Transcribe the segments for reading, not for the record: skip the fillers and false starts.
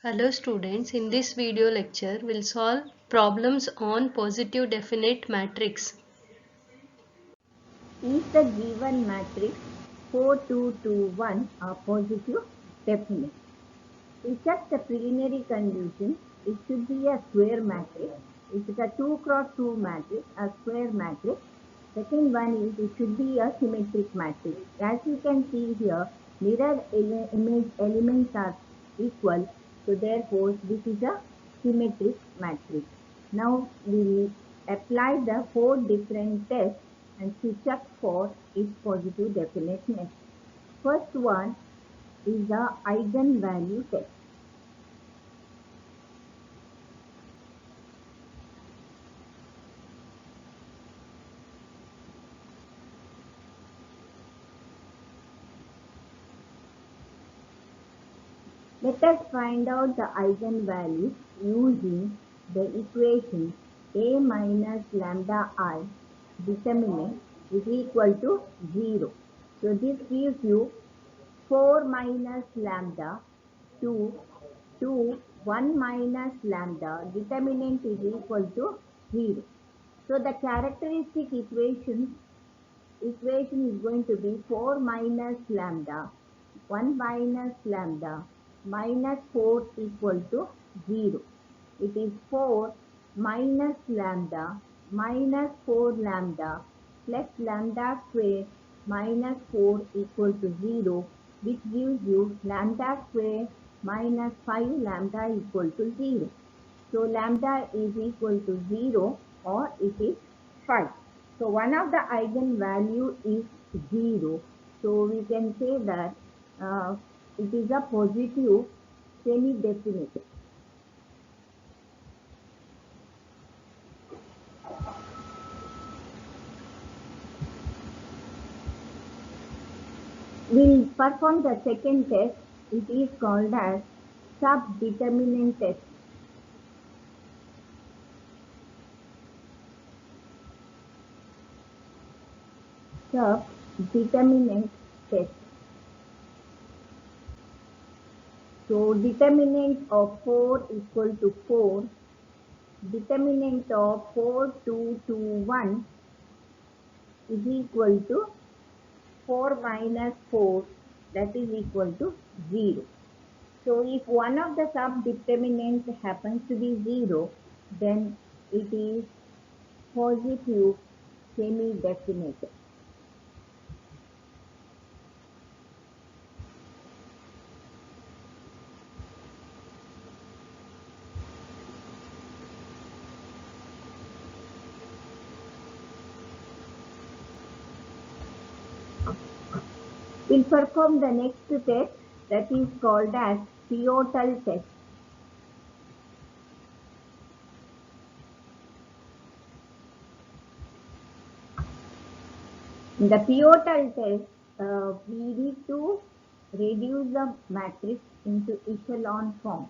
Hello students, in this video lecture we'll solve problems on positive definite matrix. Is the given matrix 4, 2, 2, 1 a positive definite? To check the preliminary condition, it should be a square matrix. If it's a 2 cross 2 matrix, a square matrix. Second one is it should be a symmetric matrix. As you can see here, mirror image elements are equal, so therefore this is a symmetric matrix. Now we will apply the 4 different tests and to check for its positive definiteness. First one is the eigenvalue test. Let us find out the eigenvalues using the equation A minus lambda I determinant is equal to 0. So this gives you 4 minus lambda 2, 1 minus lambda determinant is equal to 0. So the characteristic equation is going to be 4 minus lambda 1 minus lambda minus 4 equal to 0. It is 4 minus lambda minus 4 lambda plus lambda square minus 4 equal to 0, which gives you lambda square minus 5 lambda equal to 0. So lambda is equal to 0 or it is 5. So one of the eigenvalue is 0. So we can say that it is a positive semi-definite. We'll perform the second test. It is called as subdeterminant test. Subdeterminant test. So determinant of 4 equal to 4. Determinant of 4, 2, 2, 1 is equal to 4 minus 4, that is equal to 0. So if one of the subdeterminants happens to be 0, then it is positive semi-definite. We'll perform the next test, that is called as pivotal test. In the pivotal test, we need to reduce the matrix into echelon form.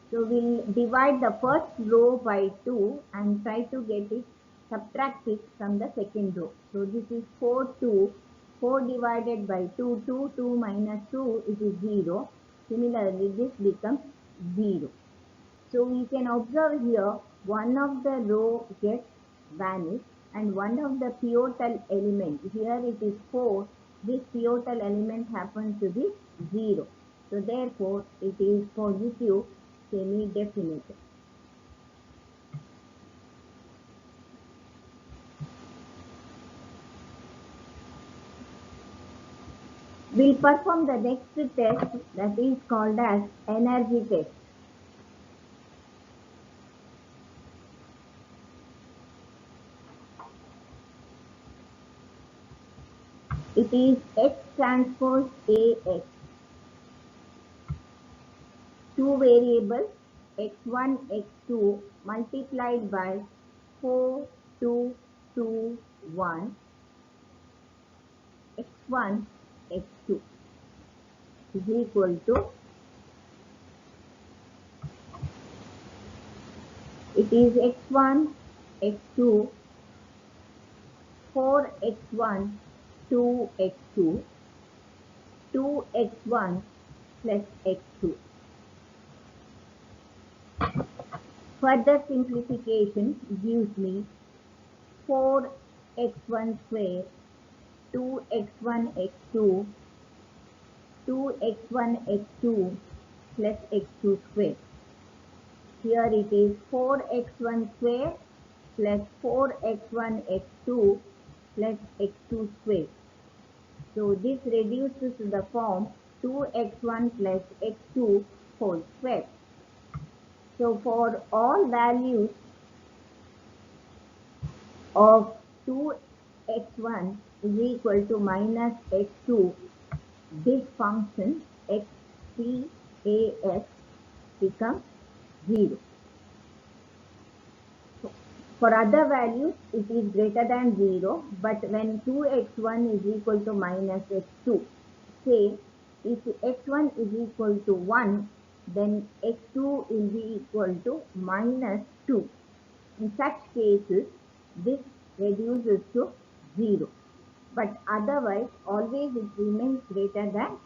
So we'll divide the first row by 2 and try to get it, subtract it from the second row. So this is 4, 2. 4 divided by 2, 2, 2 minus 2, it is 0. Similarly, this becomes 0. So we can observe here, one of the row gets vanished and one of the pivotal element, here it is 4, this pivotal element happens to be 0. So therefore, it is positive semi-definite. We'll perform the next test, that is called as energy test. It is X transpose AX. Two variables x1, x2 multiplied by 4, 2, 2, 1, x1, x2 is equal to, it is x1, x2, 4x1, 2x2, 2x1, plus x2. Further simplification gives me 4x1 square, 2x1 x2, 2x1 x2 plus x2 square. Here it is 4x1 square plus 4x1 x2 plus x2 square. So this reduces to the form 2x1 plus x2 whole square. So for all values of 2x1 is equal to minus x2, this function xpas becomes 0. For other values, it is greater than 0, but when 2x1 is equal to minus x2, say if x1 is equal to 1, then x2 will be equal to minus 2. In such cases, this reduces to 0, but otherwise always it remains greater than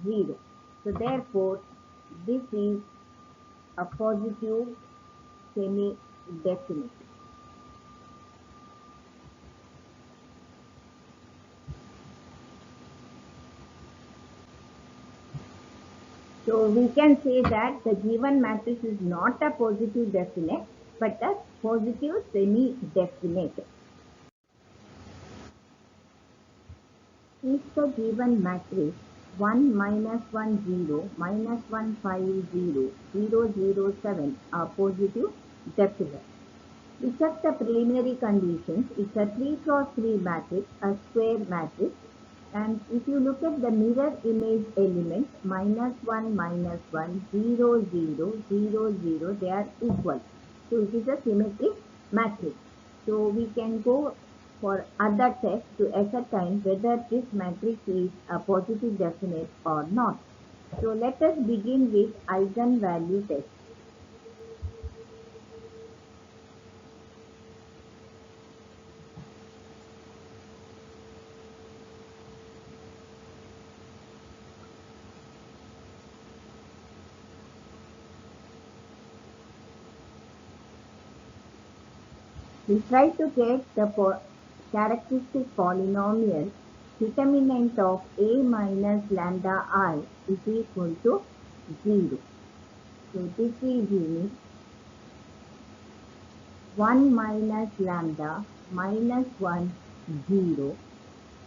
0. So therefore, this is a positive semi-definite. So we can say that the given matrix is not a positive definite, but a positive semi-definite. If the given matrix 1 minus 1 0 minus 1 5 0 0 0 7 are positive definite. We check the preliminary conditions. It's a 3 cross 3 matrix, a square matrix. And if you look at the mirror image elements, minus 1, 0, 0, 0, 0, they are equal. So it is a symmetric matrix. So we can go for other tests to ascertain whether this matrix is a positive definite or not. So let us begin with eigenvalue test. We try to get the characteristic polynomial determinant of a minus lambda I is equal to 0. So this will give me 1 minus lambda minus 1 0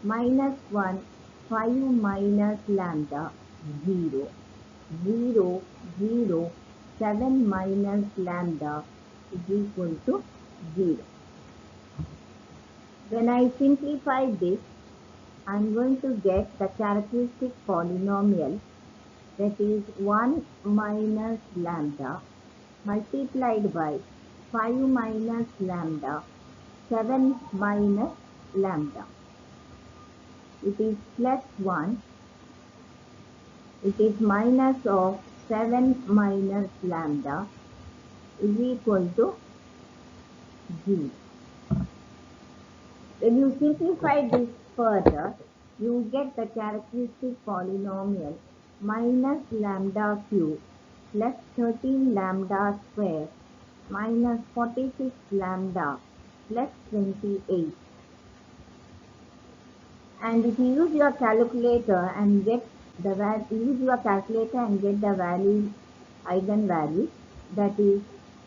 minus 1 5 minus lambda 0 0 0 7 minus lambda is equal to 0. When I simplify this, I am going to get the characteristic polynomial, that is 1 minus lambda multiplied by 5 minus lambda 7 minus lambda. It is plus 1. It is minus of 7 minus lambda is equal to 0. When you simplify this further, you get the characteristic polynomial minus lambda cube plus 13 lambda square minus 46 lambda plus 28. And if you use your calculator and get the value, eigenvalue, that is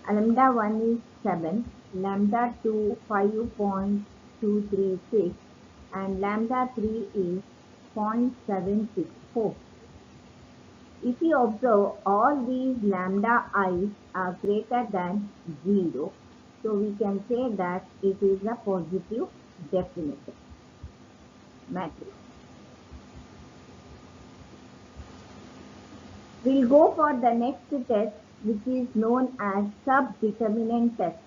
lambda 1 is 7, lambda 2 5.236 and lambda 3 is 0.764. If you observe, all these lambda i's are greater than 0, so we can say that it is a positive definite matrix. We'll go for the next test, which is known as subdeterminant test.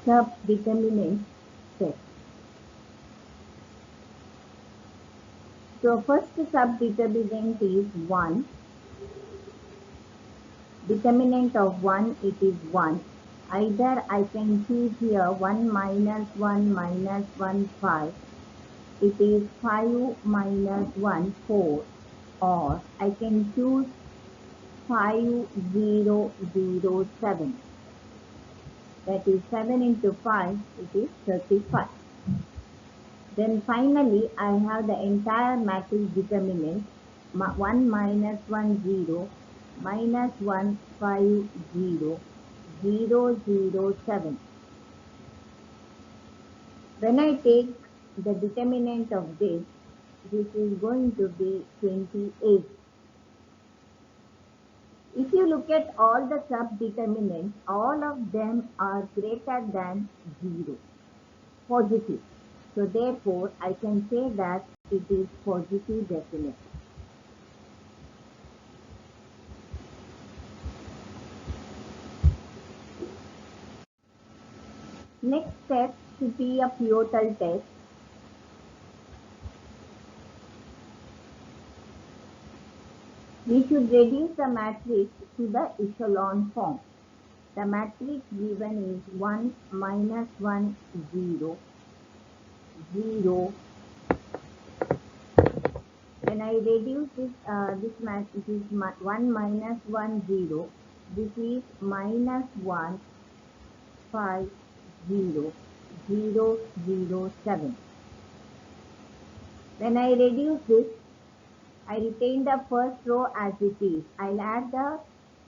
Subdeterminant test. So first subdeterminant is 1. Determinant of 1, it is 1. Either I can choose here 1 minus 1 minus 1 5. It is 5 minus 1 4. Or I can choose 5 0 0 7. That is 7 into 5, it is 35. Then finally, I have the entire matrix determinant 1 minus 1 0 minus 1 5 0 0 0 7. When I take the determinant of this is going to be 28. If you look at all the subdeterminants, all of them are greater than 0, positive. So therefore, I can say that it is positive definite. Next step should be a pivotal test. We should reduce the matrix to the echelon form. The matrix given is 1 minus 1 0 0. When I reduce this matrix is 1 minus 1 0. This is minus 1 5 0 0 0 7. When I reduce this, I retain the first row as it is. I'll add the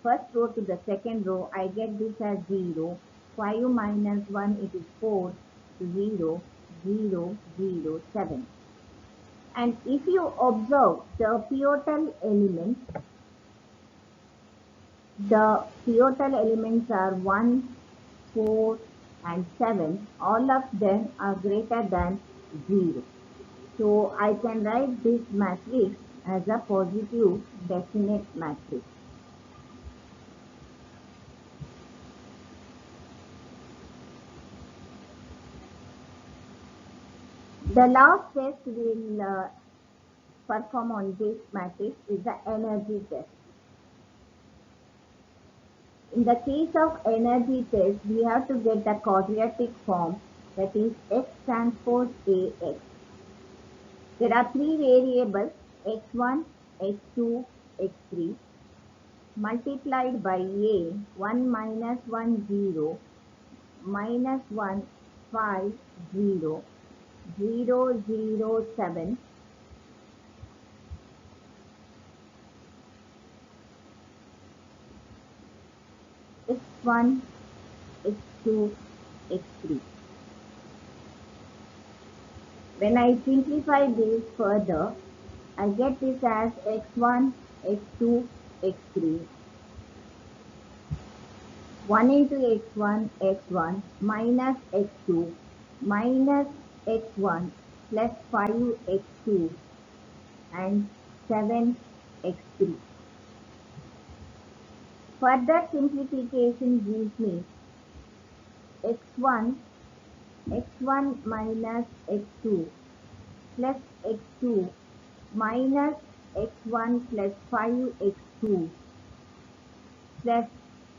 first row to the second row. I get this as 0. 5 minus 1, it is 4. 0 0 0 7. And if you observe the pivotal elements, are 1, 4 and 7. All of them are greater than 0. So I can write this matrix as a positive definite matrix. The last test we'll perform on this matrix is the energy test. In the case of energy test, we have to get the quadratic form, that is X transpose AX. There are three variables, x1, x2, x3, multiplied by a, 1 minus 1 0, minus 1 5 0, 0 0 7, x1, x2, x3. When I simplify this further, I get this as x1, x2, x3. 1 into x1, x1 minus x2 minus x1 plus 5x2 and 7x3. Further simplification gives me x1 minus x2 plus x2 minus x1 plus 5x2 plus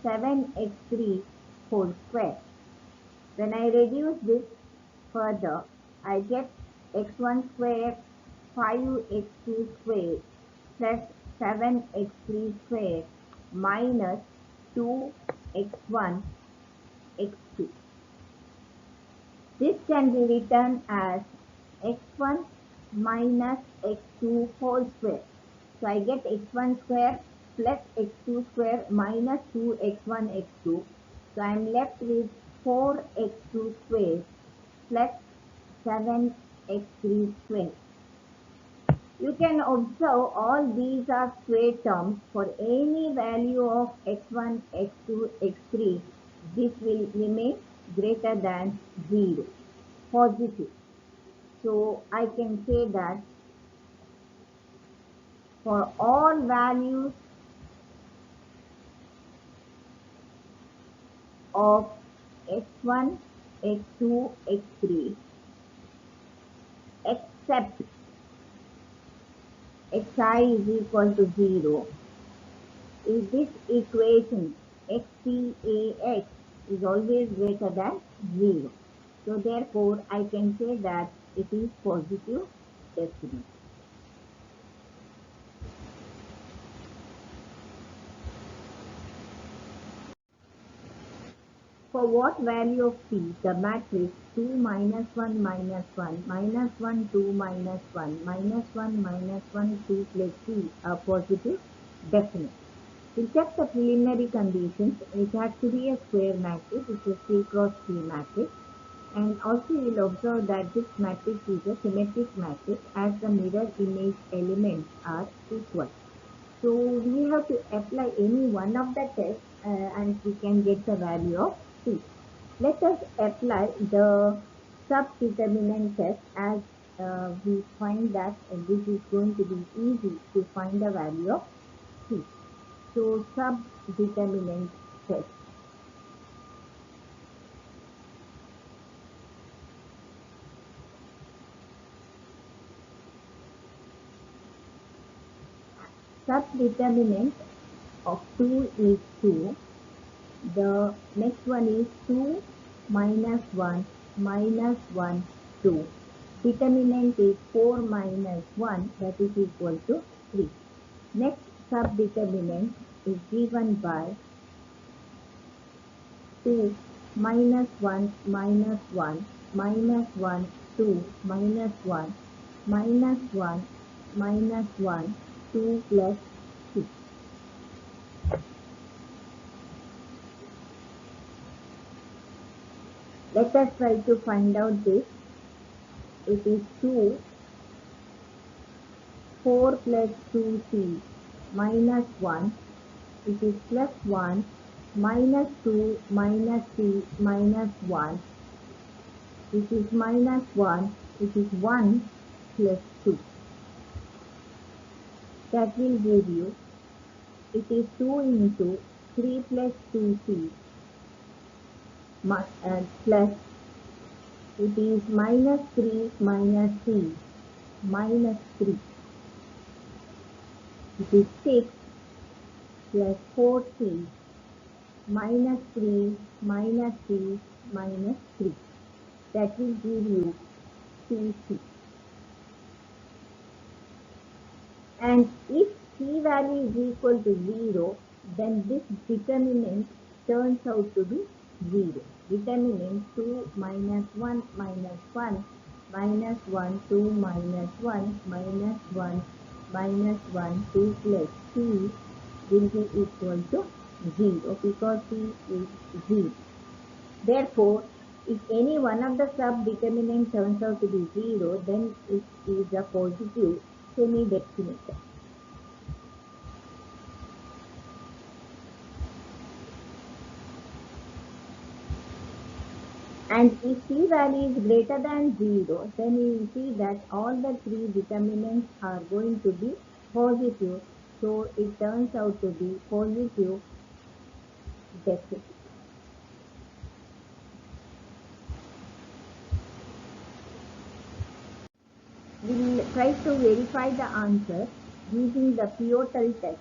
7x3 whole square. When I reduce this further, I get x1 square 5x2 square plus 7x3 square minus 2x1 x2. This can be written as x1 minus x2 whole square. So I get x1 square plus x2 square minus 2x1 x2. So I am left with 4x2 square plus 7x3 square. You can observe all these are square terms. For any value of x1, x2, x3, this will remain greater than 0, positive. So I can say that for all values of x1, x2, x3 except xi is equal to 0, is this equation xpax is always greater than 0. So therefore, I can say that it is positive definite. For what value of p, the matrix 2 minus 1 minus 1 minus 1 2 minus 1 minus 1 minus 1 2 plus p are positive definite. To check the preliminary conditions, it has to be a square matrix, it's a C cross P matrix. And also you will observe that this matrix is a symmetric matrix as the mirror image elements are equal. So we have to apply any one of the tests and we can get the value of P. Let us apply the subdeterminant test as we find that this is going to be easy to find the value of P. So subdeterminant test. Subdeterminant of 2 is 2. The next one is 2 minus 1 minus 1 2. Determinant is 4 minus 1, that is equal to 3. Next subdeterminant is given by 2 minus 1 minus 1 minus 1 2 minus 1 minus 1 minus 1 2 plus 6. Let us try to find out this. It is 2 4 plus 2c minus 1. It is plus 1 minus 2 minus c minus 1. It is minus 1. It is 1 plus 2. That will give you, it is 2 into 3 plus 2c plus, it is minus 3 minus c minus 3. It is 6 plus 4c minus 3 minus c minus 3. That will give you 2c. And if c value is equal to 0, then this determinant turns out to be 0. Determinant 2 minus 1 minus 1 minus 1 2 minus 1 minus 1 minus 1 2 plus c will be equal to 0 because c is 0. Therefore, if any one of the subdeterminant turns out to be 0, then it is a positive semi-definite. And if c value is greater than 0, then you will see that all the three determinants are going to be positive. So it turns out to be positive definite. We will try to verify the answer using the Piotr test.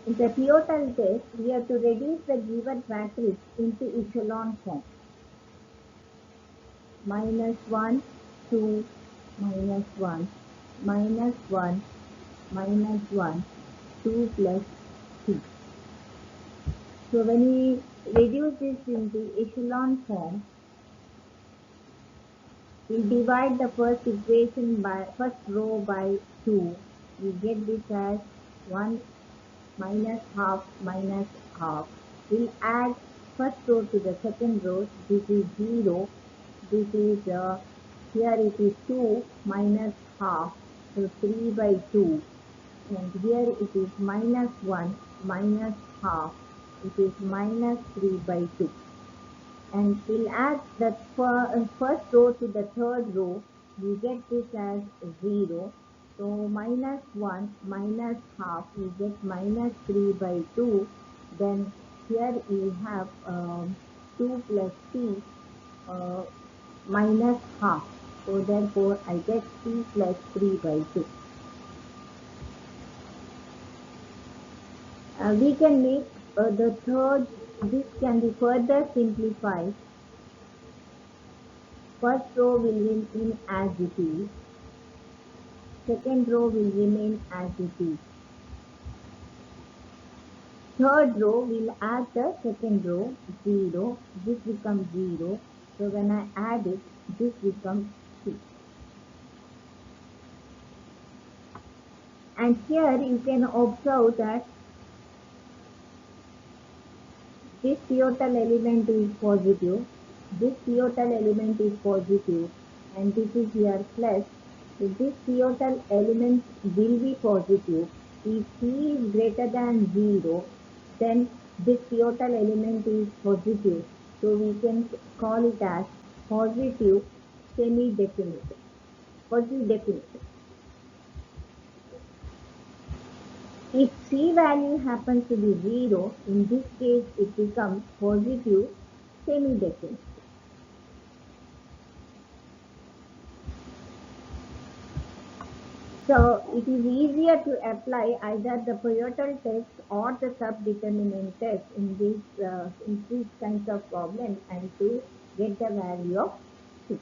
In the Piotr test, we have to reduce the given matrix into echelon form. Minus 1, 2, minus 1, minus 1, minus 1, 2 plus 3. So when we reduce this into echelon form, we divide the first equation by first row by 2. We get this as 1 minus half minus half. We'll add first row to the second row. This is 0. This is here it is 2 minus half, so 3 by 2. And here it is minus 1 minus half. It is minus 3 by 2. And we'll add the first row to the third row. We get this as 0. So minus 1 minus half, we get minus 3 by 2. Then here we have 2 plus c minus half. So therefore I get 2 plus 3 by 2. We can make the third, this can be further simplified. First row will remain as it is. Second row will remain as it is. Third row will add the second row 0. This becomes 0. So when I add it, this becomes 6. And here you can observe that this pivotal element is positive, this pivotal element is positive, and this is here plus. If this pivotal element will be positive, if C is greater than 0, then this pivotal element is positive. So we can call it as positive semi-definite. Positive definite. If C value happens to be 0, in this case it becomes positive semi-definite. So it is easier to apply either the pivotal test or the subdeterminant test in these kinds of problems and to get the value of C.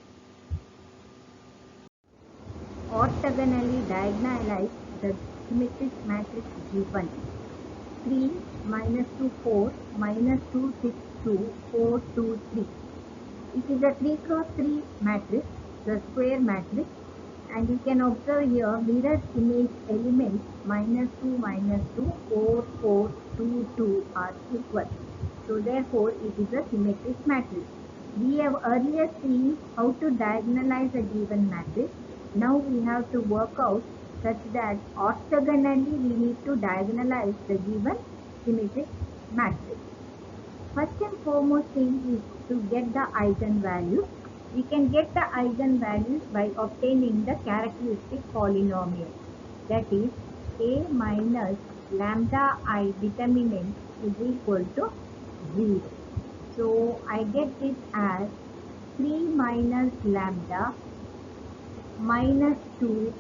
Orthogonally diagonalize the symmetric matrix given 3 minus 2 4 minus 2 6 2 4 2 3. It is a 3 cross 3 matrix, the square matrix, and you can observe here mirror image elements minus 2 minus 2 4 4 2 2 are equal. So therefore it is a symmetric matrix. We have earlier seen how to diagonalize a given matrix. Now we have to work out such that orthogonally we need to diagonalize the given symmetric matrix. First and foremost thing is to get the eigenvalues. We can get the eigenvalues by obtaining the characteristic polynomial. That is, A minus lambda I determinant is equal to 0. So I get this as 3 minus lambda minus 2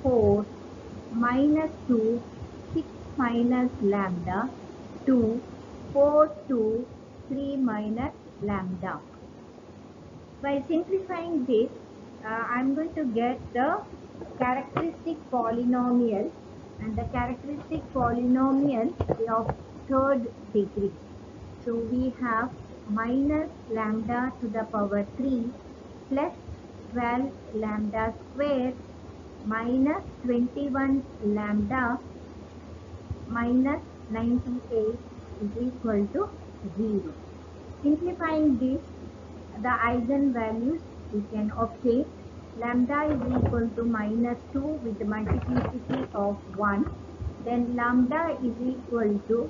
4 minus 2 6 minus lambda 2 4 2 3 minus lambda. By simplifying this, I'm going to get the characteristic polynomial, and the characteristic polynomial of third degree. So we have minus lambda to the power 3 plus 12 lambda square minus 21 lambda minus 98 is equal to 0. Simplifying this, the eigenvalues we can obtain. Lambda is equal to minus 2 with the multiplicity of 1. Then lambda is equal to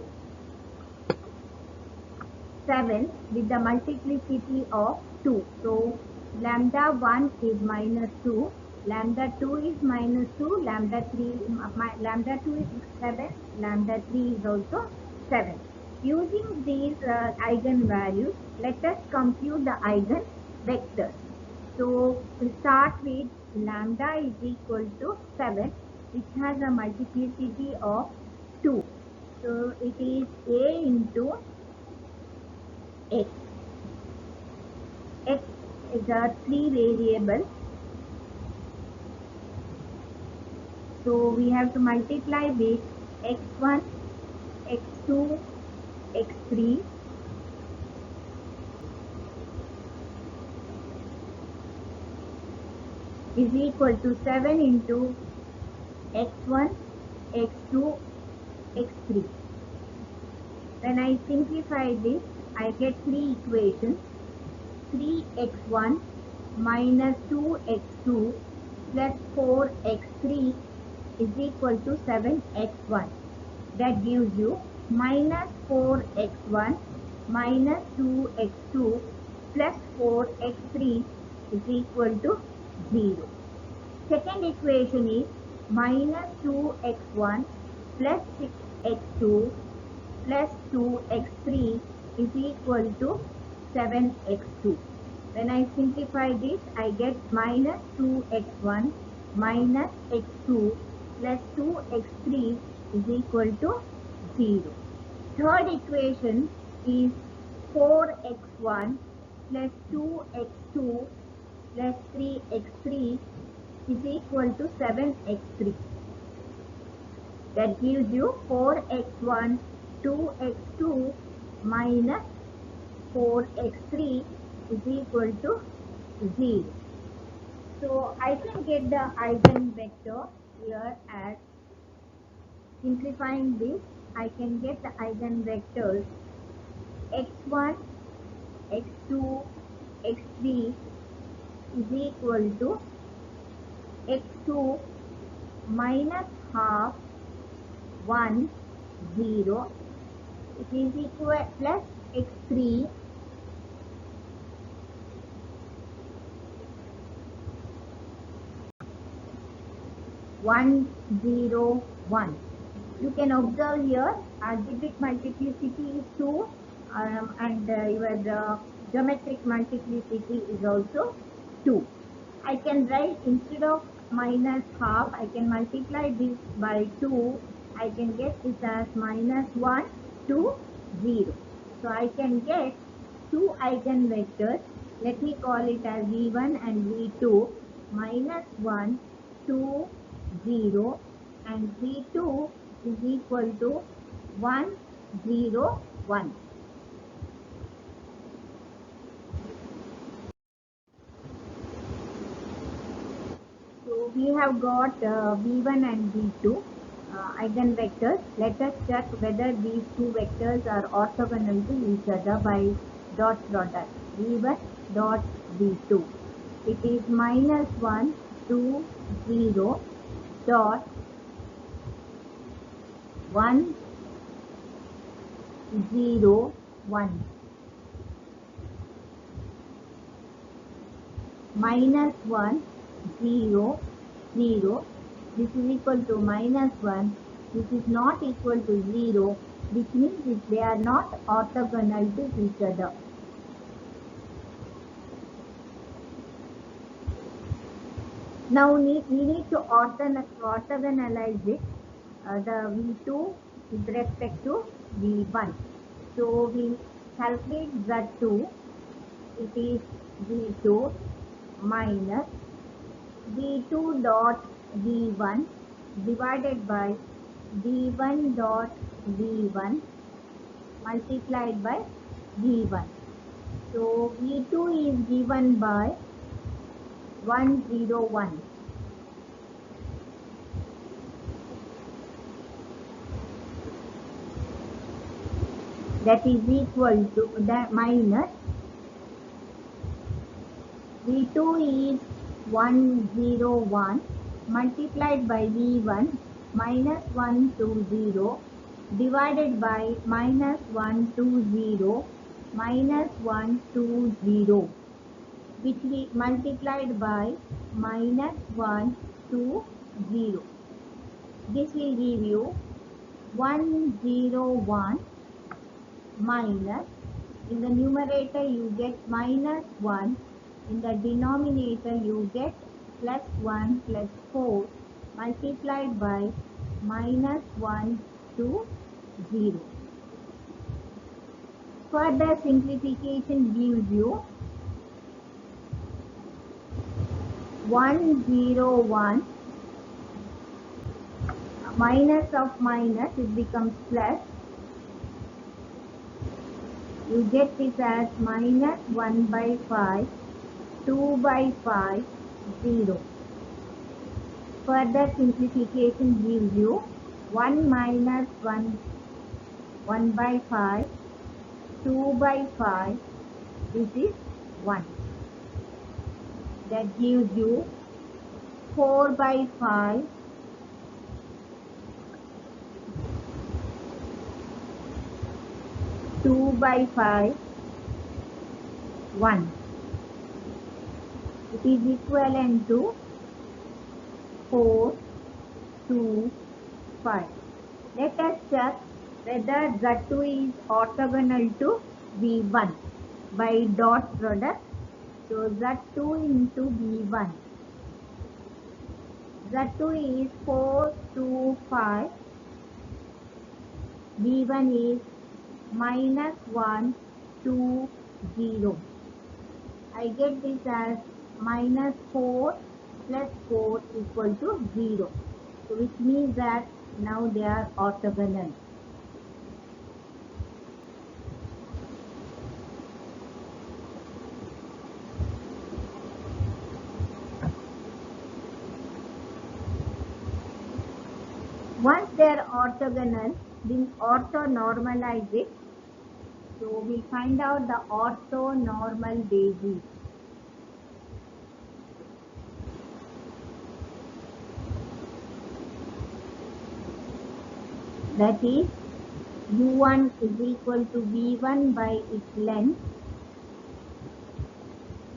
7 with the multiplicity of 2. So lambda 1 is minus 2, lambda 2 is minus 2, lambda 2 is 7, lambda 3 is also 7. Using these eigenvalues, let us compute the eigenvectors. So we start with lambda is equal to 7, which has a multiplicity of 2. So it is A into x. X is a 3 variable. So we have to multiply with x1, x2, x3. Is equal to 7 into x1, x2, x3. When I simplify this, I get 3 equations. 3x1 minus 2x2 plus 4x3 is equal to 7x1. That gives you minus 4x1 minus 2x2 plus 4x3 is equal to 0. Second equation is minus 2x1 plus 6x2 plus 2x3 is equal to 7x2. When I simplify this, I get minus 2x1 minus x2 plus 2x3 is equal to 0. Third equation is 4x1 plus 2x2 plus 3x3 is equal to 7x3. That gives you 4x1, 2x2 minus 4x3 is equal to 0. So I can get the eigenvector here as simplifying this. I can get the eigenvectors x1, x2, x3 is equal to x2 minus half 1 0. It is equal plus x3 1 0 1. You can observe here algebraic multiplicity is 2 and your geometric multiplicity is also 2. I can write instead of minus half, I can multiply this by 2. I can get this as minus 1 to 0. So I can get two eigenvectors. Let me call it as V1 and V2. Minus 1 to 0 and V2 is equal to 1 0 1. So we have got V1 and V2 eigenvectors. Let us check whether these two vectors are orthogonal to each other by dot product V1 dot V2. It is minus 1 2 0 dot 1 0 1. Minus 1 0 0. This is equal to minus 1. This is not equal to 0, which means they are not orthogonal to each other. Now we need to orthogonalize it, the V2 with respect to V1. So we calculate Z2. It is V2 minus V2 dot V1 divided by V1 dot V1 multiplied by V1. So V2 is given by 101. That is equal to that minus V2 is 101 multiplied by V1 minus 120 divided by minus 120 minus 120, which we multiplied by minus 120. This will give you 101 minus, in the numerator you get minus 1, in the denominator you get plus 1 plus 4 multiplied by minus 1 to 0. Further simplification gives you 101 minus of minus, it becomes plus. You get this as minus 1 by 5, 2 by 5, 0. Further simplification gives you 1 minus 1, 1 by 5, 2 by 5, this is 1. That gives you 4 by 5, 2 by 5, 1. It is equivalent to 4, 2, 5. Let us check whether Z2 is orthogonal to V1 by dot product So Z2 into V1. Z2 is 4, 2, 5. V1 is minus 1, 2, 0. I get this as minus 4 plus 4 equal to 0. So which means that now they are orthogonal. Once they are orthogonal, we'll orthonormalize it. So we'll find out the orthonormal basis. That is, U1 is equal to V1 by its length.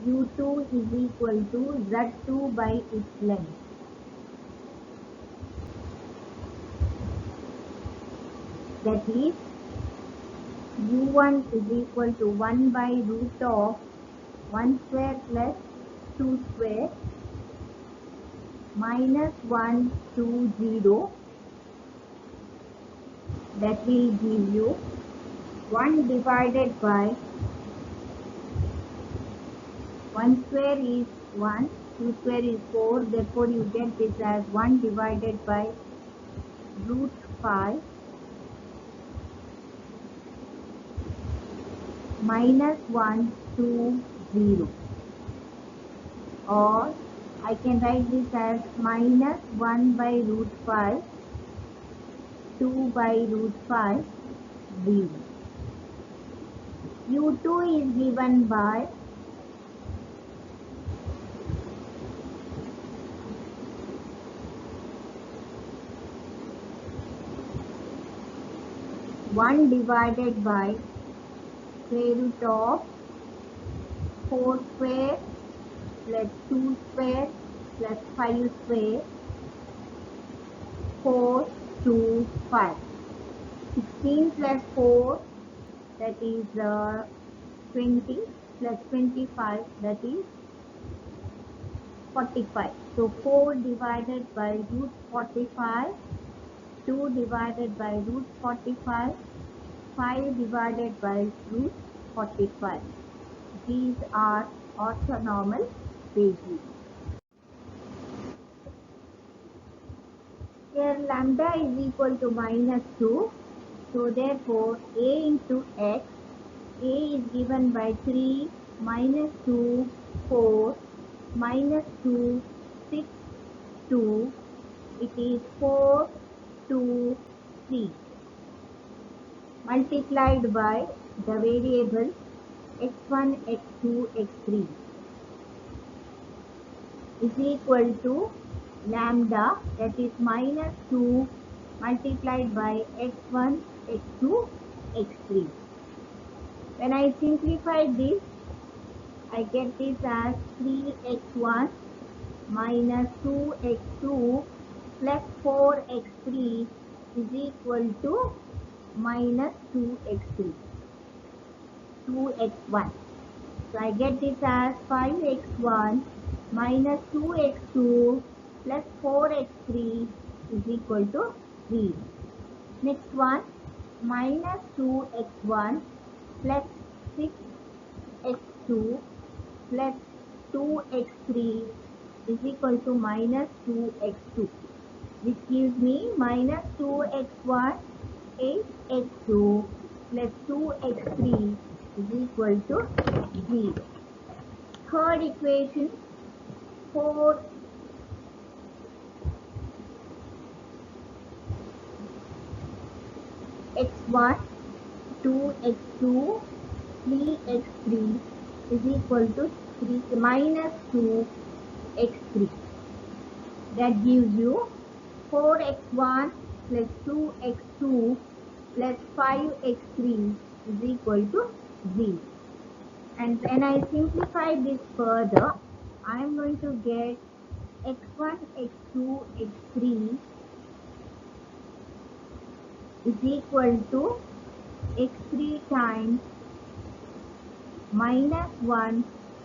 U2 is equal to Z2 by its length. That is, U1 is equal to 1 by root of 1 square plus 2 square minus 1, 2, 0. That will give you 1 divided by 1 square is 1, 2 square is 4. Therefore, you get this as 1 divided by root 5 minus 1, 2, 0. Or I can write this as minus 1 by root 5, 2 by root 5, 0. U2 is given by one divided by square root of 4 square plus 2 square plus 5 square, 4, 2, 5. 16 plus 4, that is 20, plus 25, that is 45. So 4 divided by root 45, 2 divided by root 45, 5 divided by root 45. These are orthonormal bases. Here lambda is equal to minus 2. So therefore A into x, A is given by 3, minus 2, 4, minus 2, 6, 2. It is 4, 2, 3. Multiplied by the variables x1, x2, x3 is equal to lambda, that is minus 2 multiplied by x1, x2, x3. When I simplify this, I get this as 3x1 minus 2x2 plus 4x3 is equal to minus 2x3, 2x1. So I get this as 5x1 minus 2x2 plus 4x3 is equal to 3. Next one, minus 2x1 plus 6x2 plus 2x3 is equal to minus 2x2, which gives me minus 2x1, 8x2 plus 2x3 is equal to 0. Third equation, 4 x1, 2x2, 3x3 is equal to 3 minus 2x3. That gives you 4x1 plus 2x2 plus 5x3 is equal to 0. And when I simplify this further, I am going to get x1, x2, x3 is equal to x3 times minus 1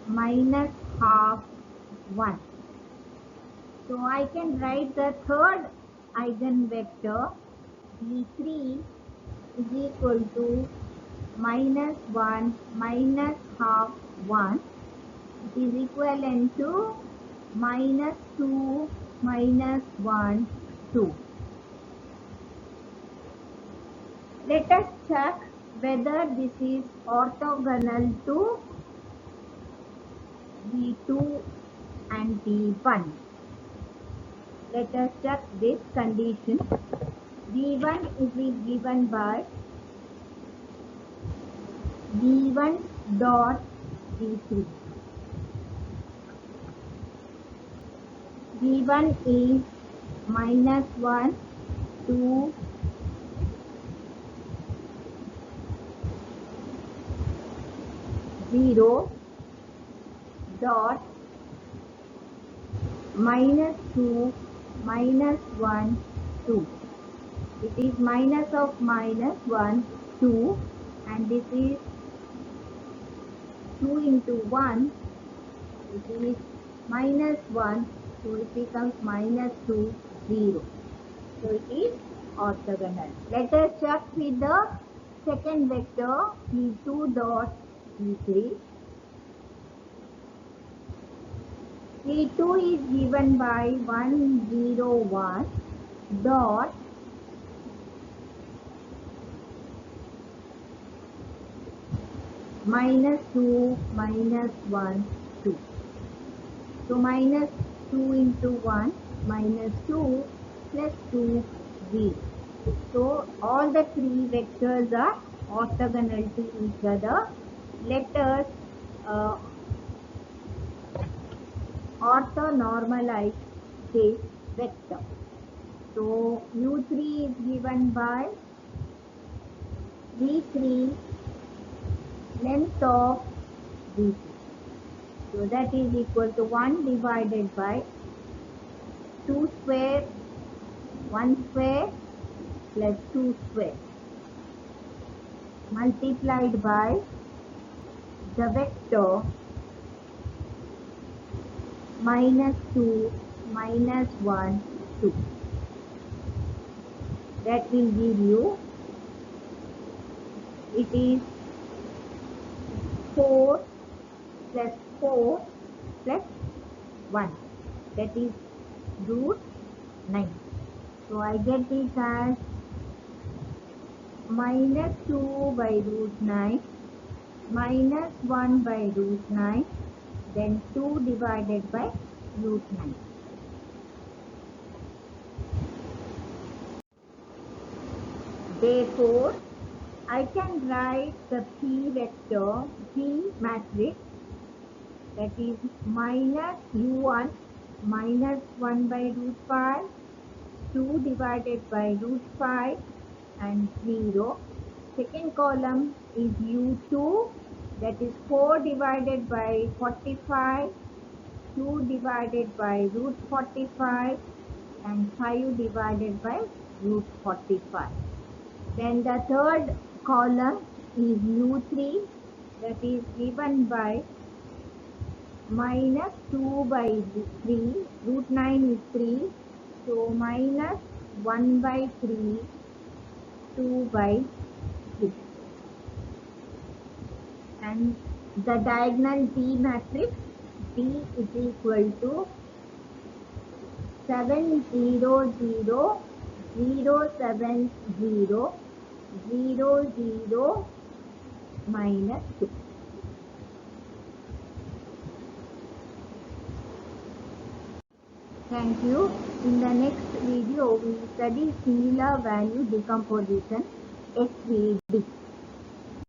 minus half 1. So I can write the third eigenvector B3 is equal to minus 1 minus half 1. It is equivalent to minus 2 minus 1 2. Let us check whether this is orthogonal to B2 and B1. Let us check this condition. B1 is given by B1 dot B3. B1 is minus 1, 2, 0 dot minus 2 minus 1 2. It is minus of minus 1 2, and this is 2 into 1. It is minus 1, so it becomes minus 2 0. So it is orthogonal. Let us check with the second vector P2 dot P3. P2 is given by 1 0 1 dot minus 2 minus 1 2. So minus 2 into 1 minus 2 plus 2 0. So all the three vectors are orthogonal to each other. Let us orthonormalize this vector. So u3 is given by v3 length of v3. So that is equal to 1 divided by 2 square, 1 square plus 2 square multiplied by the vector minus 2 minus 1 2. That will give you, it is 4 plus 4 plus 1, that is root 9. So I get it as minus 2 by root 9 minus 1 by root 9, then 2 divided by root 9. Therefore, I can write the P vector, P matrix, that is minus u1 minus 1 by root 5, 2 divided by root 5 and 0. Second column is u2, that is 4 divided by 45, 2 divided by root 45 and 5 divided by root 45. Then the third column is u3, that is given by minus 2 by 3, root 9 is 3, so minus 1 by 3, 2 by 3. And the diagonal P matrix, P is equal to 7 0 0 0 7 0 0 0 minus 2. Thank you. In the next video, we will study similar value decomposition, SVD.